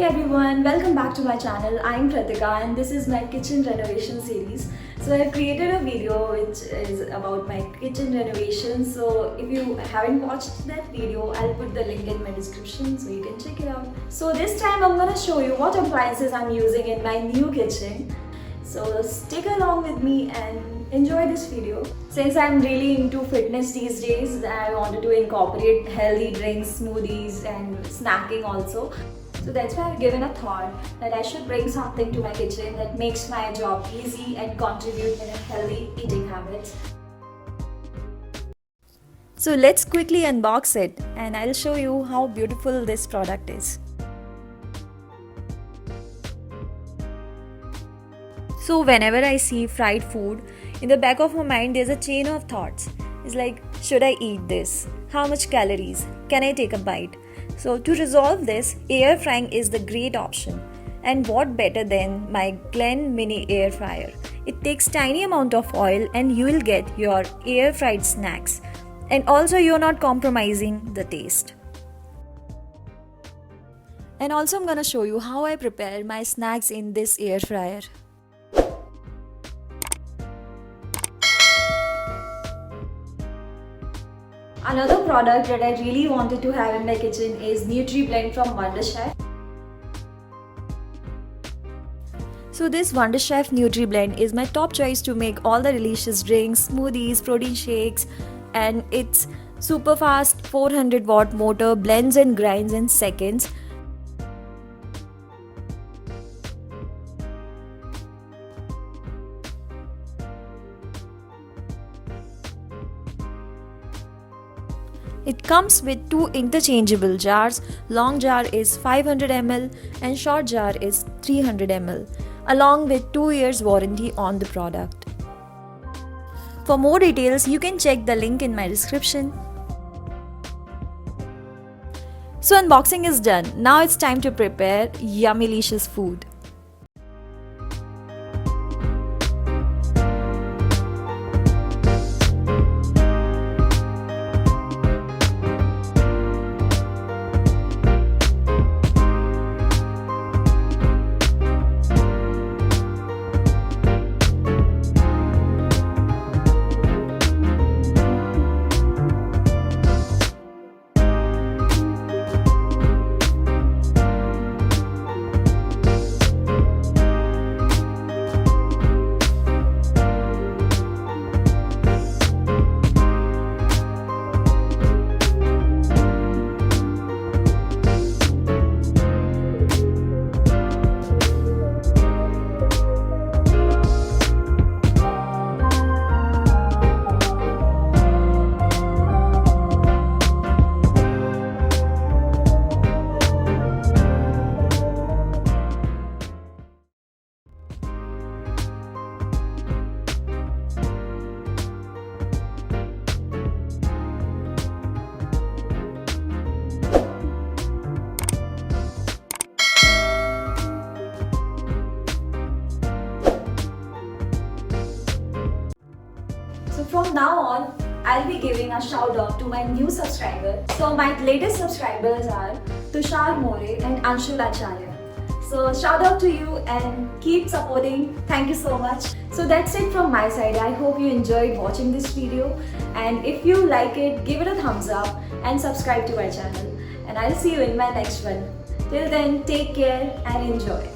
Hey everyone, welcome back to my channel. I'm Kratika and this is my kitchen renovation series. So I've created a video which is about my kitchen renovation. So if you haven't watched that video, I'll put the link in my description so you can check it out. So this time I'm gonna show you what appliances I'm using in my new kitchen. So stick along with me and enjoy this video. Since I'm really into fitness these days, I wanted to incorporate healthy drinks, smoothies and snacking also. So that's why I've given a thought that I should bring something to my kitchen that makes my job easy and contribute in a healthy eating habits. So let's quickly unbox it and I'll show you how beautiful this product is. So whenever I see fried food, in the back of my mind there's a chain of thoughts. It's like, should I eat this? How much calories? Can I take a bite? So to resolve this, air frying is the great option. And what better than my Glen mini air fryer? It takes tiny amount of oil and you will get your air fried snacks. And also you're not compromising the taste. And also I'm gonna show you how I prepare my snacks in this air fryer. Another product that I really wanted to have in my kitchen is Nutri-Blend from Wonderchef. So this Wonderchef NutriBlend is my top choice to make all the delicious drinks, smoothies, protein shakes, and it's super fast 400 watt motor blends and grinds in seconds. It comes with two interchangeable jars. Long jar is 500 ml and short jar is 300 ml, along with 2 years warranty on the product. For more details, you can check the link in my description. So unboxing is done. Now it's time to prepare yummy-licious food. So from now on, I'll be giving a shout out to my new subscribers. So my latest subscribers are Tushar More and Anshul Acharya. So shout out to you and keep supporting. Thank you so much. So that's it from my side. I hope you enjoyed watching this video. And if you like it, give it a thumbs up and subscribe to my channel. And I'll see you in my next one. Till then, take care and enjoy.